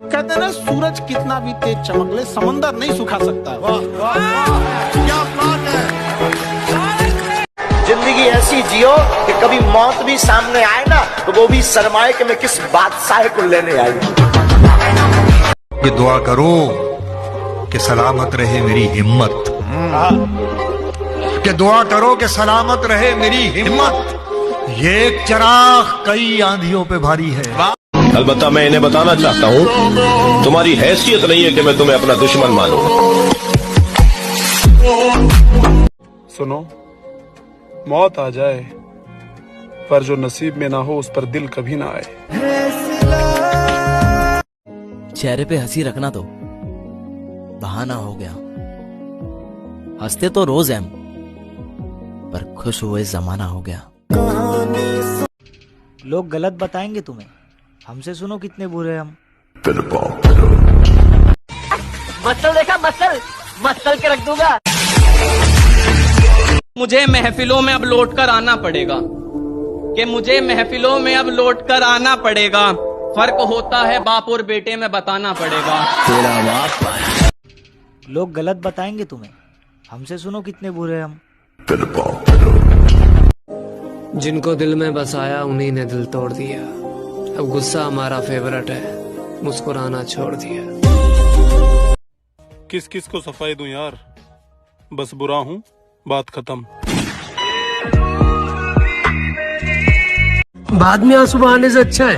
कहते ना सूरज कितना भी तेज चमक ले समंदर नहीं सुखा सकता। वाह वाह वाह, क्या बात है। जिंदगी ऐसी जियो कि कभी मौत भी सामने आए ना तो वो भी शर्माए कि मैं किस बादशाह को लेने आई। ये दुआ करो कि सलामत रहे मेरी हिम्मत, कि दुआ करो कि सलामत रहे मेरी हिम्मत। ये एक चिराग कई आंधियों पे भारी है। अलबत्ता मैं इन्हें बताना चाहता हूँ, तुम्हारी हैसियत नहीं है कि मैं तुम्हें अपना दुश्मन मानूं। सुनो, मौत आ जाए पर जो नसीब में ना हो उस पर दिल कभी ना आए। चेहरे पे हंसी रखना तो बहाना हो गया। हंसते तो रोज हैं पर खुश हुए जमाना हो गया। लोग गलत बताएंगे तुम्हें, हमसे सुनो कितने बुरे हम। मसल देखा, मसल के रख दूंगा। मुझे महफिलों में अब लौट कर आना पड़ेगा, कि मुझे महफिलों में अब लौट कर आना पड़ेगा। फर्क होता है बाप और बेटे में, बताना पड़ेगा। तेरा बाप। लोग गलत बताएंगे तुम्हें, हमसे सुनो कितने बुरे हम। जिनको दिल में बसाया उन्हीं ने दिल तोड़ दिया। अब गुस्सा हमारा फेवरेट है, मुस्कुराना छोड़ दिया। किस किस को सफाई दूं यार, बस बुरा हूँ, बात खत्म। बाद में आंसू बहाने से अच्छा है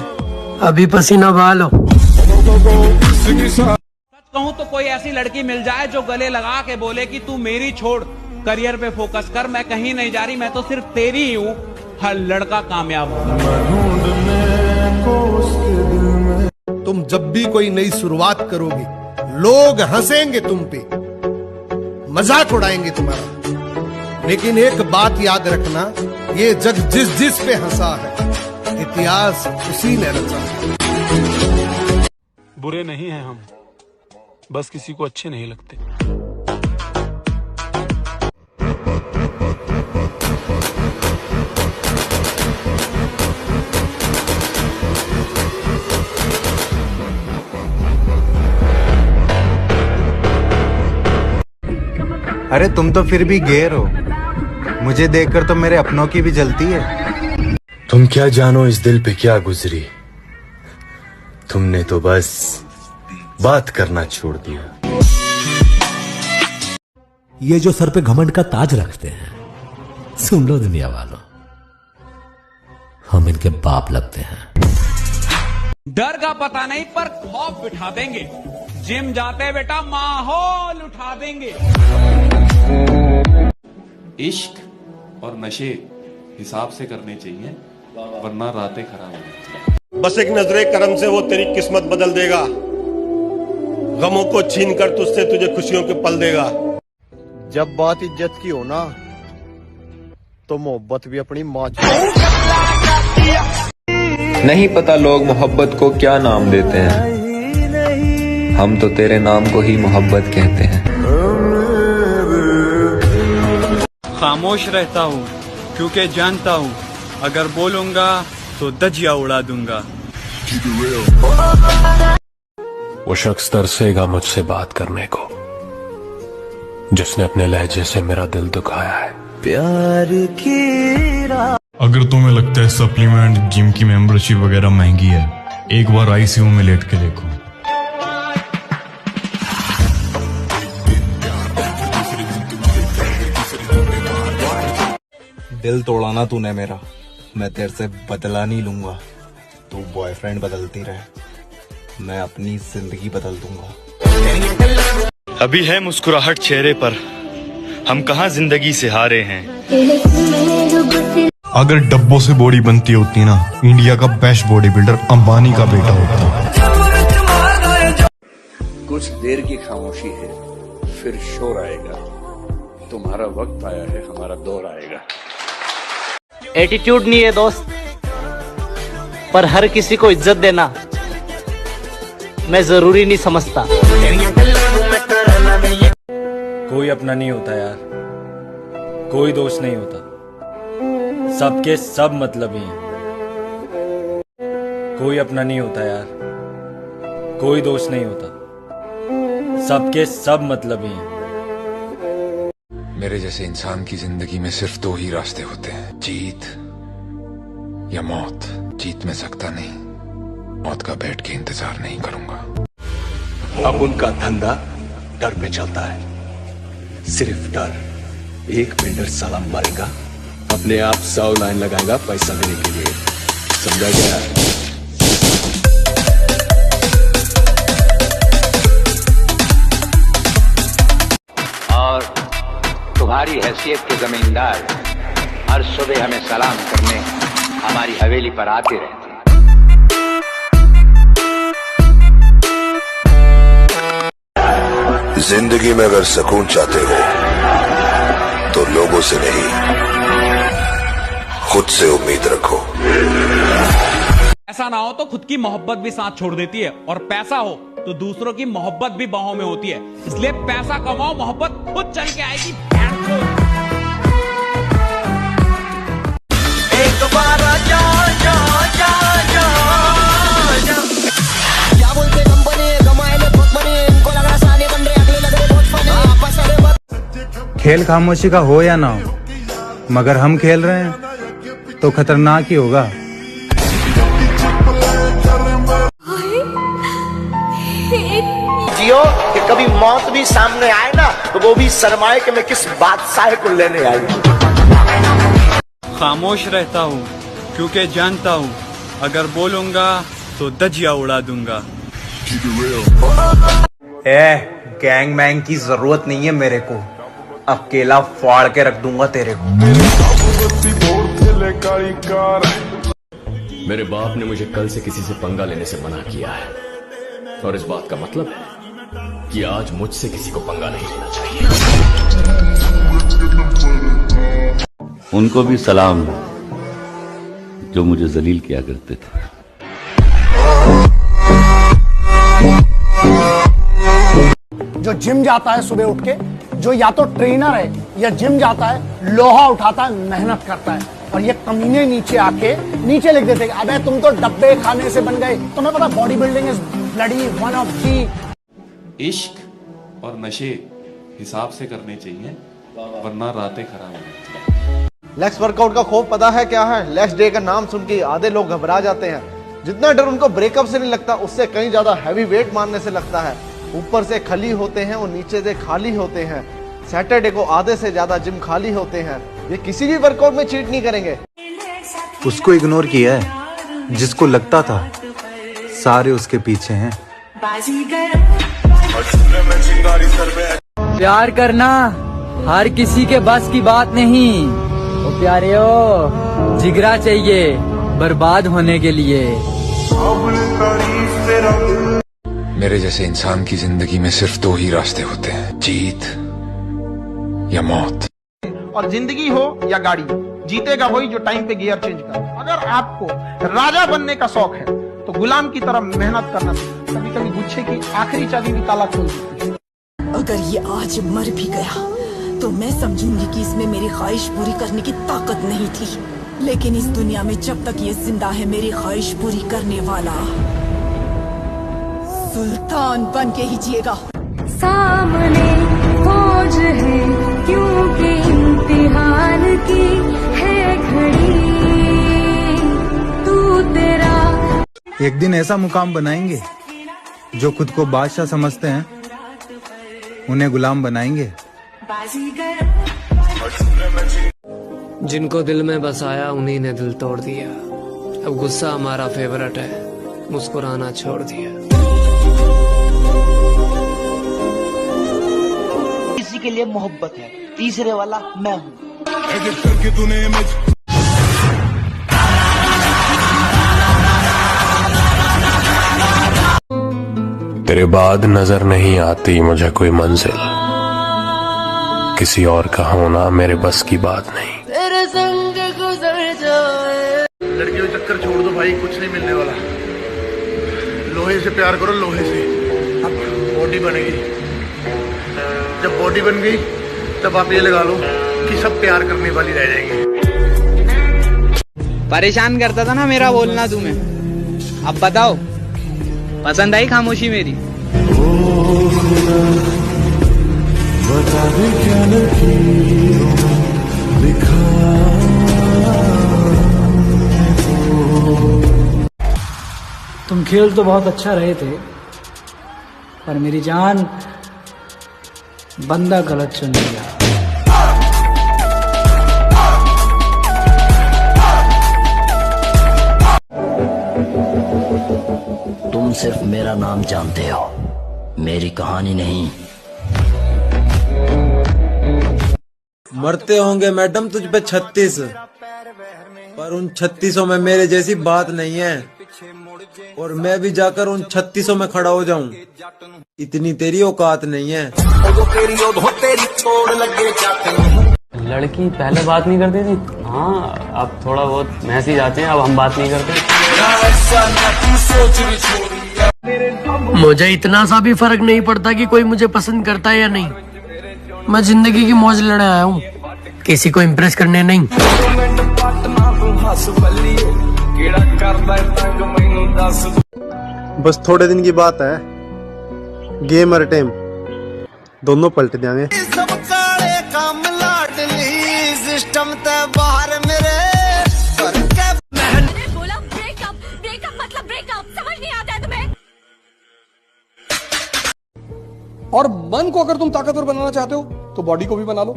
अभी पसीना बहा लो। सच कहूँ तो कोई ऐसी लड़की मिल जाए जो गले लगा के बोले कि तू मेरी छोड़, करियर पे फोकस कर, मैं कहीं नहीं जा रही, मैं तो सिर्फ तेरी ही हूँ, हर लड़का कामयाब होगा। तुम जब भी कोई नई शुरुआत करोगे लोग हंसेंगे तुम पे, मजाक उड़ाएंगे तुम्हारा, लेकिन एक बात याद रखना, ये जग जिस जिस पे हंसा है इतिहास उसी ने रचा है। बुरे नहीं हैं हम, बस किसी को अच्छे नहीं लगते। अरे तुम तो फिर भी गैर हो, मुझे देखकर तो मेरे अपनों की भी जलती है। तुम क्या जानो इस दिल पे क्या गुजरी, तुमने तो बस बात करना छोड़ दिया। ये जो सर पे घमंड का ताज रखते हैं, सुन लो दुनिया वालों, हम इनके बाप लगते हैं। डर का पता नहीं पर खौफ बिठा देंगे, जिम जाते बेटा माहौल उठा देंगे। इश्क और नशे हिसाब से करने चाहिए, वरना रातें खराब हो जाती। बस एक नजरे करम से वो तेरी किस्मत बदल देगा, गमों को छीन कर तुझसे तुझे खुशियों के पल देगा। जब बात इज्जत की हो ना तो मोहब्बत भी अपनी माँ। नहीं पता लोग मोहब्बत को क्या नाम देते हैं, हम तो तेरे नाम को ही मोहब्बत कहते हैं। खामोश रहता हूँ क्योंकि जानता हूँ अगर बोलूंगा तो दजिया उड़ा दूंगा। वो शख्स तरसेगा मुझसे बात करने को, जिसने अपने लहजे से मेरा दिल दुखाया है। प्यार की अगर तुम्हें लगता है सप्लीमेंट जिम की मेंबरशिप वगैरह महंगी है, एक बार आईसीयू में लेट के देखो। दिल तोड़ा ना तूने मेरा, मैं तेरे से बदला नहीं लूंगा। तू बॉयफ्रेंड बदलती रहे, मैं अपनी जिंदगी बदल दूंगा। अभी है मुस्कुराहट चेहरे पर, हम कहाँ जिंदगी से हारे हैं। अगर डब्बों से बॉडी बनती होती ना, इंडिया का बेस्ट बॉडी बिल्डर अंबानी का बेटा होता। कुछ देर की खामोशी है, फिर शोर आएगा। तुम्हारा वक्त आया है, हमारा दौर आएगा। एटीट्यूड नहीं है दोस्त, पर हर किसी को इज्जत देना मैं जरूरी नहीं समझता। कोई अपना नहीं होता यार, कोई दोस्त नहीं होता, सबके सब मतलबी हैं। कोई अपना नहीं होता यार, कोई दोष नहीं होता, सबके सब मतलबी हैं। मेरे जैसे इंसान की जिंदगी में सिर्फ दो ही रास्ते होते हैं, जीत या मौत। जीत में सकता नहीं, मौत का बैठ के इंतजार नहीं करूंगा। अब उनका धंधा डर पे चलता है, सिर्फ डर। एक बिल्डर साला मरेगा, अपने आप 100 लाइन लगाएगा पैसा देने के लिए, समझा गया? और तुम्हारी हैसियत के जमींदार हर सुबह हमें सलाम करने हमारी हवेली पर आते रहते। जिंदगी में अगर सुकून चाहते हो तो लोगों से नहीं, खुद से उम्मीद रखो। ऐसा ना हो तो खुद की मोहब्बत भी साथ छोड़ देती है, और पैसा हो तो दूसरों की मोहब्बत भी बाहों में होती है। इसलिए पैसा कमाओ, मोहब्बत खुद चल के आएगी। एक बार जा जा जा जा जा। क्या बोलते कंपनी कमाए में बहुत बनी, इनको लग रहा साले बन रहे, अगले लग रहे बहुत फनी। आपस में मत। खेल खामोशी का हो या ना हो, मगर हम खेल रहे हैं तो खतरनाक ही होगा। जियो कि कभी मौत भी सामने आए ना, तो वो भी शर्माए कि मैं किस बादशाह को लेने आई। खामोश रहता हूँ क्योंकि जानता हूँ अगर बोलूंगा तो दजिया उड़ा दूंगा। गैंग मैंग की जरूरत नहीं है मेरे को, अकेला फाड़ के रख दूंगा तेरे को। मेरे बाप ने मुझे कल से किसी से पंगा लेने से मना किया है, और इस बात का मतलब है कि आज मुझसे किसी को पंगा नहीं लेना चाहिए। उनको भी सलाम जो मुझे जलील किया करते थे। जो जिम जाता है सुबह उठ के, जो या तो ट्रेनर है या जिम जाता है, लोहा उठाता है, मेहनत करता है, और ये कमीने नीचे आके नीचे लिख देते हैं अबे तुम तो डब्बे खाने से बन गए। तुम्हें पता body building is bloody one of the. इश्क और नशे हिसाब से करने चाहिए, वरना रातें खराब हो जाती। लेग्स वर्कआउट का खौफ पता है क्या है? लेग्स डे का नाम सुन के आधे लोग घबरा जाते हैं। जितना डर उनको ब्रेकअप से नहीं लगता, उससे कहीं ज्यादा हैवी वेट मारने से लगता है। ऊपर से खली होते हैं और नीचे से खाली होते हैं। सैटरडे को आधे से ज्यादा जिम खाली होते हैं। ये किसी भी वर्कआउट में चीट नहीं करेंगे। उसको इग्नोर किया है जिसको लगता था सारे उसके पीछे हैं। प्यार करना हर किसी के बस की बात नहीं। ओ प्यारे ओ, जिगरा चाहिए बर्बाद होने के लिए। मेरे जैसे इंसान की जिंदगी में सिर्फ दो ही रास्ते होते हैं, जीत या मौत। और जिंदगी हो या गाड़ी, जीतेगा वही जो टाइम पे गियर चेंज कर। अगर आपको राजा बनने का शौक है तो गुलाम की तरह मेहनत करना चाहिए। कभी कभी गुच्छे की आखिरी चाबी भी ताला खोल देती है। अगर ये आज मर भी गया तो मैं समझूंगी कि इसमें मेरी ख्वाहिश पूरी करने की ताकत नहीं थी। लेकिन इस दुनिया में जब तक ये जिंदा है, मेरी ख्वाहिश पूरी करने वाला सुल्तान बन के ही जिएगा। सामने फौज है क्योंकि इम्तिहान की है घड़ी, तू तेरा। एक दिन ऐसा मुकाम बनाएंगे जो खुद को बादशाह समझते हैं उन्हें गुलाम बनाएंगे। जिनको दिल में बसाया उन्हीं ने दिल तोड़ दिया। अब गुस्सा हमारा फेवरेट है, मुस्कुराना छोड़ दिया। किसी के लिए मोहब्बत है, तीसरे वाला मैं हूँ। तेरे बाद नजर नहीं आती मुझे कोई मंजिल, किसी और का होना मेरे बस की बात नहीं। तेरे संग गुजर जाए। लड़कियों चक्कर छोड़ दो भाई, कुछ नहीं मिलने वाला। लोहे से प्यार करो, लोहे से। अब बॉडी बनेगी, जब बॉडी बन गई तब आप ये लगा लो कि सब प्यार करने वाली रह जाएंगी। परेशान करता था ना मेरा बोलना तुम्हें, अब बताओ पसंद आई खामोशी मेरी? बता दे क्या लकीरों में लिखा तुम खेल तो बहुत अच्छा रहे थे, पर मेरी जान बंदा गलत चुन लिया। तुम सिर्फ मेरा नाम जानते हो, मेरी कहानी नहीं। मरते होंगे मैडम तुझ पे 36, पर उन 36 में मेरे जैसी बात नहीं है, और मैं भी जाकर उन 36 में खड़ा हो जाऊं, इतनी तेरी औकात नहीं है। लड़की पहले बात नहीं करती थी, हाँ अब थोड़ा बहुत मैसेज आते हैं, अब हम बात नहीं करते। मुझे इतना सा भी फर्क नहीं पड़ता कि कोई मुझे पसंद करता है या नहीं। मैं जिंदगी की मौज लेने आया हूँ, किसी को इम्प्रेस करने नहीं। बस थोड़े दिन की बात है, गेम और टाइम दोनों पलट जाएंगे। सब काले काम लाडली सिस्टम ते बाहर मेरे बोला ब्रेकअप, ब्रेकअप मतलब ब्रेकअप, समझ नहीं आता है तुम्हें? और मन को अगर तुम ताकतवर बनाना चाहते हो तो बॉडी को भी बना लो।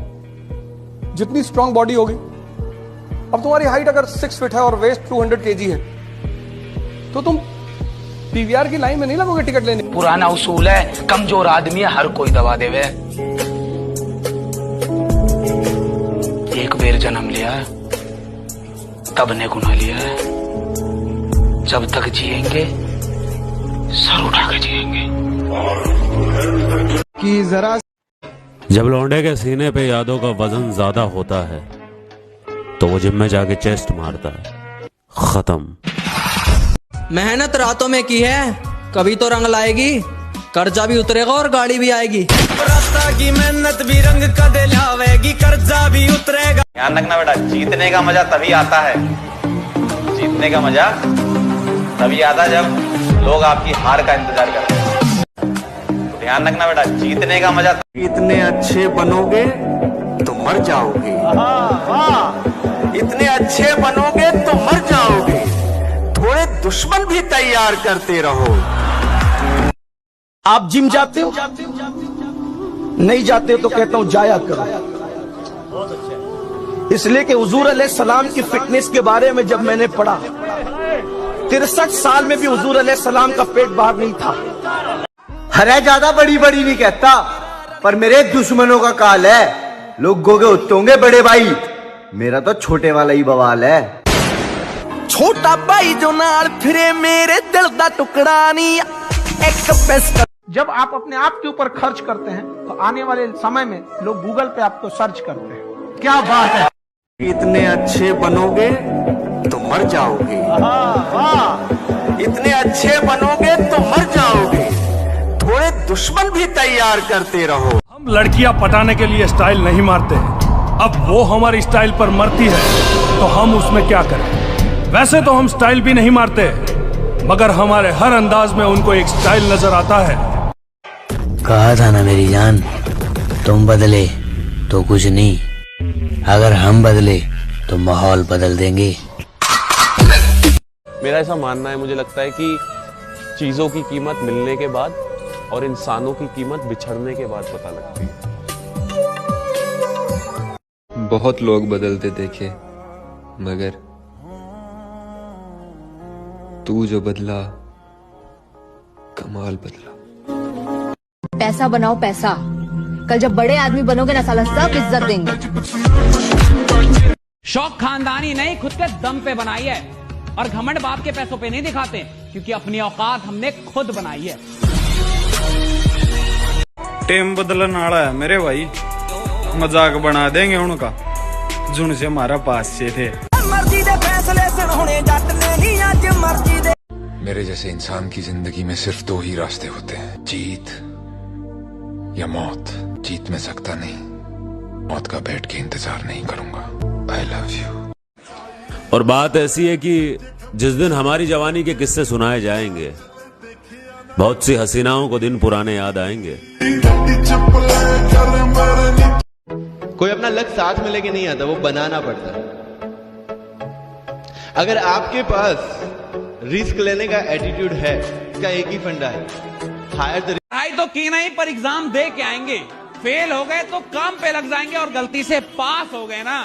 जितनी स्ट्रांग बॉडी होगी, अब तुम्हारी हाइट अगर 6 फीट है और वेस्ट 200 kg है, तो तुम पीवीआर की लाइन में नहीं लगोगे टिकट लेने। पुराना उसूल है, कमजोर आदमी है हर कोई दबा देवे। एक बेर जन्म लिया तब ने गुना लिया है, जब तक जिएंगे सर उठा के जिएंगे। कि जरा जब लौंडे के सीने पे यादों का वजन ज्यादा होता है तो वो जिम में जाके चेस्ट मारता है। खत्म। मेहनत रातों में की है, कभी तो रंग लाएगी, कर्जा भी उतरेगा और गाड़ी भी आएगी। रास्ता की मेहनत भी रंग का दिलावेगी, कर्जा भी उतरेगा। ध्यान रखना बेटा, जीतने का मजा तभी आता है, जीतने का मजा तभी आता है जब लोग आपकी हार का इंतजार करते हैं। तो ध्यान रखना बेटा, जीतने का मजा। इतने अच्छे बनोगे तो मर जाओगे, इतने अच्छे बनोगे तो मर जाओगे, थोड़े दुश्मन भी तैयार करते रहो। आप जिम जाते हो? नहीं जाते हो तो कहता हूं जाया करो, इसलिए कि हुजूर अलैहिस्सलाम की फिटनेस के बारे में जब मैंने पढ़ा, 63 साल में भी हुजूर अलैहिस्सलाम का पेट बाहर नहीं था। हरे ज्यादा बड़ी बड़ी नहीं कहता, पर मेरे दुश्मनों का काल है। लोगों के उत्ते होंगे बड़े भाई, मेरा तो छोटे वाला ही बवाल है। छोटा भाई जो नाल फिरे मेरे दिल दा टुकड़ा नहीं, एक पैसा। जब आप अपने आप के ऊपर खर्च करते हैं तो आने वाले समय में लोग गूगल पे आपको सर्च करते हैं। क्या बात है। इतने अच्छे बनोगे तो मर जाओगे, इतने अच्छे बनोगे तो मर जाओगे, थोड़े दुश्मन भी तैयार करते रहो। हम लड़कियां पटाने के लिए स्टाइल नहीं मारते, अब वो हमारी स्टाइल पर मरती है तो हम उसमें क्या करें। वैसे तो हम स्टाइल भी नहीं मारते, मगर हमारे हर अंदाज में उनको एक स्टाइल नजर आता है। कहा था ना मेरी जान, तुम बदले तो कुछ नहीं, अगर हम बदले तो माहौल बदल देंगे। मेरा ऐसा मानना है, मुझे लगता है कि चीजों की कीमत मिलने के बाद और इंसानों की कीमत बिछड़ने के बाद पता लगती है। बहुत लोग बदलते देखे, मगर तू जो बदला कमाल बदला। पैसा बनाओ पैसा, कल जब बड़े आदमी बनोगे ना साला सब इज्जत देंगे। शौक खानदानी नहीं, खुद के दम पे बनाई है, और घमंड बाप के पैसों पे नहीं दिखाते, क्योंकि अपनी औकात हमने खुद बनाई है। टेम बदलन आड़ा है मेरे भाई, मजाक बना देंगे उनका जुन से हमारा पास से थे। मर्जी दे फैसले सुन होने जट ने ही आज मर्जी दे। मेरे जैसे इंसान की जिंदगी में सिर्फ दो ही रास्ते होते हैं, जीत या मौत। जीत में सकता नहीं, मौत का बैठ के इंतजार नहीं करूंगा। I love you. और बात ऐसी है कि जिस दिन हमारी जवानी के किस्से सुनाए जाएंगे बहुत सी हसीनाओं को दिन पुराने याद आएंगे। कोई अपना लक्ष्य साथ में लेके नहीं आता, वो बनाना पड़ता है। अगर आपके पास रिस्क लेने का एटीट्यूड है, इसका एक ही फंडा है, हायर द पढ़ाई तो की नहीं पर एग्जाम दे के आएंगे, फेल हो गए तो काम पे लग जाएंगे और गलती से पास हो गए ना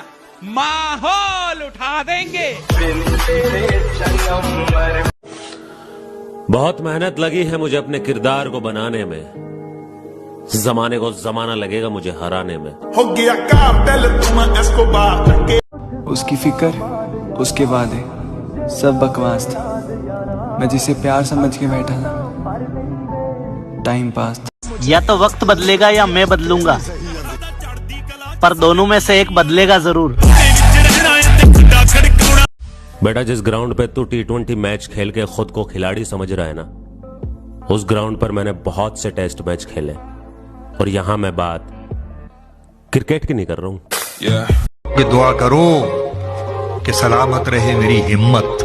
माहौल उठा देंगे। बहुत मेहनत लगी है मुझे अपने किरदार को बनाने में, जमाने को जमाना लगेगा मुझे हराने में। हो गया काम दिल तुम इसको बात। उसकी फिक्र, उसके वादे सब बकवास था। मैं जिसे प्यार समझ के बैठा था, टाइम पास था। या तो वक्त बदलेगा या मैं बदलूंगा, पर दोनों में से एक बदलेगा जरूर। बेटा, जिस ग्राउंड पे तू T20 मैच खेल के खुद को खिलाड़ी समझ रहा है ना, उस ग्राउंड पर मैंने बहुत से टेस्ट मैच खेले, और यहां मैं बात क्रिकेट की नहीं कर रहा हूं। कि दुआ करो कि सलामत रहे मेरी हिम्मत,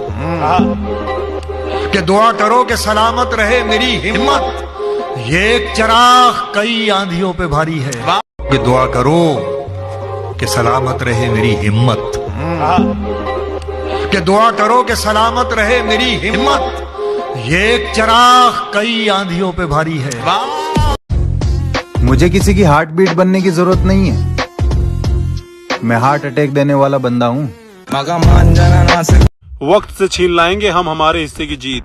कि दुआ करो कि सलामत रहे मेरी हिम्मत। ये एक चिराग कई आंधियों पे भारी है। कि दुआ करो कि सलामत रहे मेरी हिम्मत, कि दुआ करो कि सलामत रहे मेरी हिम्मत। ये एक चिराग कई आंधियों पे भारी है। मुझे किसी की हार्ट बीट बनने की जरूरत नहीं है, मैं हार्ट अटैक देने वाला बंदा हूँ। वक्त से छीन लाएंगे हम हमारे हिस्से की जीत,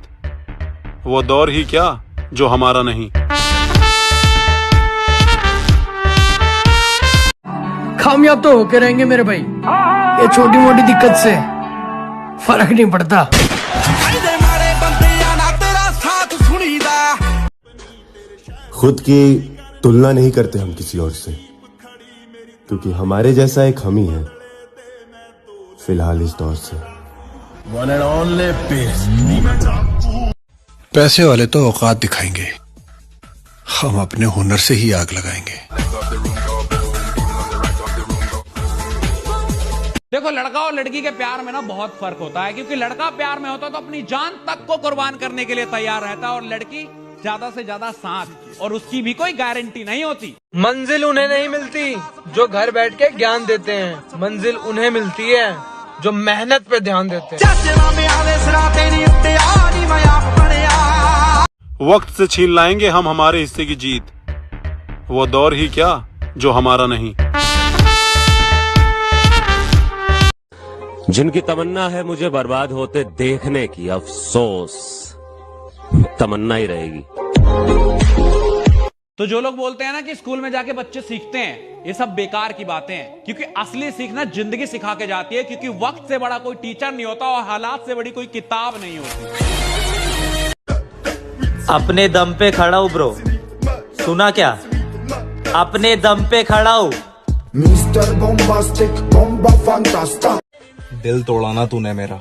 वो दौर ही क्या जो हमारा नहीं। कामयाब तो होके रहेंगे मेरे भाई, ये छोटी मोटी दिक्कत से फर्क नहीं पड़ता। खुद की तुलना नहीं करते हम किसी और से, क्योंकि हमारे जैसा एक हम ही है फिलहाल इस दौर से। पैसे वाले तो औकात दिखाएंगे, हम अपने हुनर से ही आग लगाएंगे। देखो, लड़का और लड़की के प्यार में ना बहुत फर्क होता है, क्योंकि लड़का प्यार में होता है तो अपनी जान तक को कुर्बान करने के लिए तैयार रहता है, और लड़की ज्यादा से ज्यादा साथ, और उसकी भी कोई गारंटी नहीं होती। मंजिल उन्हें नहीं मिलती जो घर बैठ के ज्ञान देते हैं, मंजिल उन्हें मिलती है जो मेहनत पे ध्यान देते हैं। वक्त से छीन लाएंगे हम हमारे हिस्से की जीत, वो दौर ही क्या जो हमारा नहीं। जिनकी तमन्ना है मुझे बर्बाद होते देखने की, अफसोस तमन्ना ही रहेगी। तो जो लोग बोलते हैं ना कि स्कूल में जाके बच्चे सीखते हैं, ये सब बेकार की बातें हैं, क्योंकि असली सीखना जिंदगी सिखा के जाती है, क्योंकि वक्त से बड़ा कोई टीचर नहीं होता और हालात से बड़ी कोई किताब नहीं होती। अपने दम पे खड़ा हो ब्रो, सुना क्या? अपने दम पे खड़ा हो। Mister bombastic bomba fantastic. दिल तोड़ाना तूने मेरा,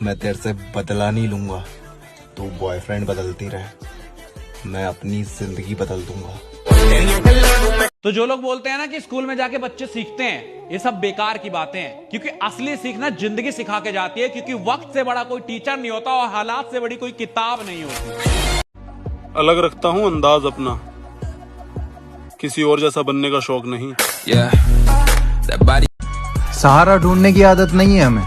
मैं तेरे से बदला नहीं लूंगा। तू बॉयफ्रेंड बदलती रहे, मैं अपनी जिंदगी बदल दूंगा। तो जो लोग बोलते हैं ना कि स्कूल में जाके बच्चे सीखते हैं, ये सब बेकार की बातें हैं, क्योंकि असली सीखना जिंदगी सिखा के जाती है, क्योंकि वक्त से बड़ा कोई टीचर नहीं होता और हालात से बड़ी कोई किताब नहीं होती। अलग रखता हूँ अंदाज अपना, किसी और जैसा बनने का शौक नहीं। सहारा ढूंढने की आदत नहीं है हमें,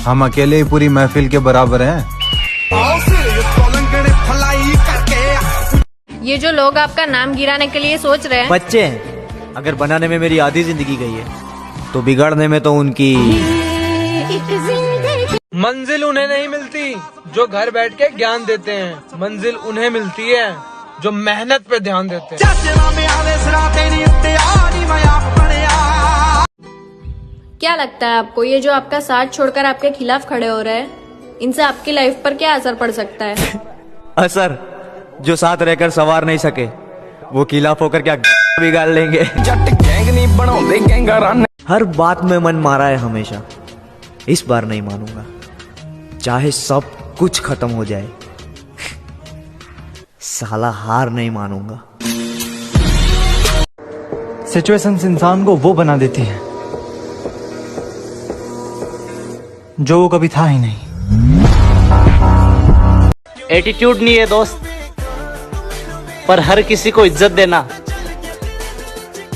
हम अकेले ही पूरी महफिल के बराबर हैं। ये जो लोग आपका नाम गिराने के लिए सोच रहे हैं, बच्चे हैं। अगर बनाने में मेरी आधी जिंदगी गई है, तो बिगाड़ने में तो उनकी। मंजिल उन्हें नहीं मिलती जो घर बैठ के ज्ञान देते हैं, मंजिल उन्हें मिलती है जो मेहनत पे ध्यान देते हैं। क्या लगता है आपको, ये जो आपका साथ छोड़कर आपके खिलाफ खड़े हो रहे हैं, इनसे आपकी लाइफ पर क्या असर पड़ सकता है? असर? जो साथ रहकर सवार नहीं सके, वो खिलाफ होकर क्या बिगाड़ लेंगे। हर बात में मन मारा है हमेशा, इस बार नहीं मानूंगा, चाहे सब कुछ खत्म हो जाए, साला हार नहीं मानूंगा। सिचुएशंस इंसान को वो बना देती है जो वो कभी था ही नहीं। एटीट्यूड नहीं है दोस्त, पर हर किसी को इज्जत देना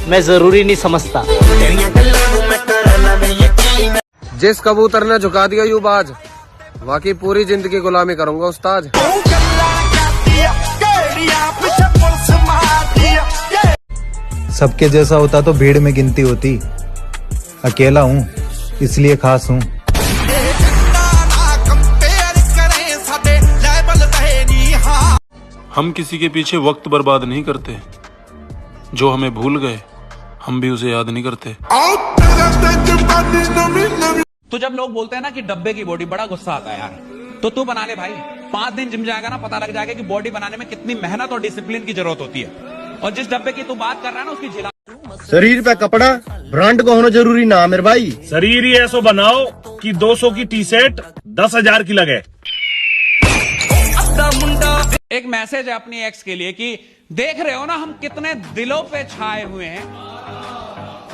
मैं जरूरी नहीं समझता। जिस कबूतर ने झुका दिया यूं बाज, वाकई पूरी जिंदगी गुलामी करूंगा उस्ताद। सबके जैसा होता तो भीड़ में गिनती होती, अकेला हूँ इसलिए खास हूँ। हम किसी के पीछे वक्त बर्बाद नहीं करते, जो हमें भूल गए हम भी उसे याद नहीं करते। तो जब लोग बोलते हैं ना कि डब्बे की बॉडी, बड़ा गुस्सा आता है यार। तो तू बना ले भाई, 5 दिन जिम जाएगा ना, पता लग जाएगा कि बॉडी बनाने में कितनी मेहनत और डिसिप्लिन की जरूरत होती है। और जिस डब्बे की तू बात कर रहा है ना, उसकी झिला। शरीर पे कपड़ा ब्रांड का होना जरूरी ना मेरे भाई। शरीर ही ऐसा बनाओ कि 200 की टी शर्ट 10,000 की लगे। एक मैसेज है अपनी एक्स के लिए कि देख रहे हो ना हम कितने दिलों पे छाए हुए हैं,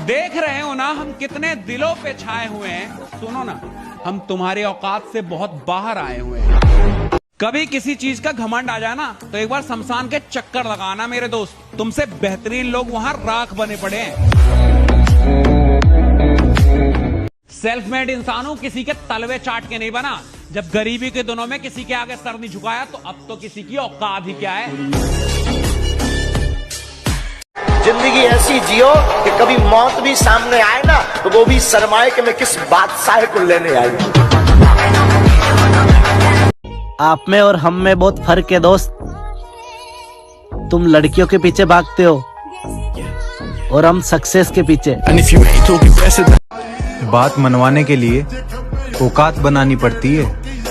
देख रहे हो ना हम कितने दिलों पे छाए हुए हैं। सुनो ना, हम तुम्हारी औकात से बहुत बाहर आए हुए हैं। कभी किसी चीज का घमंड आ जाए ना, तो एक बार शमशान के चक्कर लगाना मेरे दोस्त। तुमसे बेहतरीन लोग वहां राख बने पड़े हैं। सेल्फ मेड इंसान हूं, किसी के तलवे चाट के नहीं बना। जब गरीबी के दिनों में किसी के आगे सर नहीं झुकाया, तो अब तो किसी की औकात ही क्या है। जिंदगी ऐसी जियो कि कभी मौत भी सामने आए ना, तो वो भी शर्माए कि मैं किस बादशाह को लेने आई। आप में और हम में बहुत फर्क है दोस्त। तुम लड़कियों के पीछे भागते हो और हम सक्सेस के पीछे। बात मनवाने के लिए औकात बनानी पड़ती है,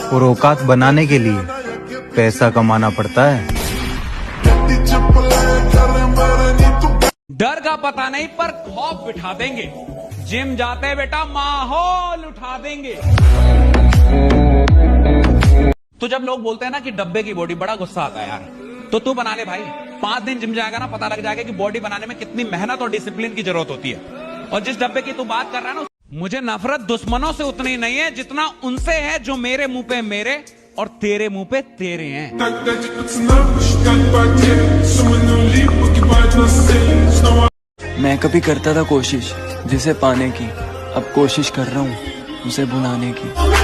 और औकात बनाने के लिए पैसा कमाना पड़ता है। डर का पता नहीं पर खौफ बिठा देंगे। जिम जाते बेटा माहौल उठा देंगे। तो जब लोग बोलते हैं ना कि डब्बे की बॉडी, बड़ा गुस्सा आता है यार। तो तू बना ले भाई, 5 दिन जिम जाएगा ना, पता लग जाएगा कि बॉडी बनाने में कितनी मेहनत और डिसिप्लिन की जरूरत होती है। और जिस डब्बे की तू बात कर रहा है ना, मुझे नफरत दुश्मनों से उतनी नहीं है जितना उनसे है जो मेरे मुंह पे मेरे और तेरे मुंह पे तेरे हैं। मैं कभी करता था कोशिश जिसे पाने की, अब कोशिश कर रहा हूँ उसे भुलाने की।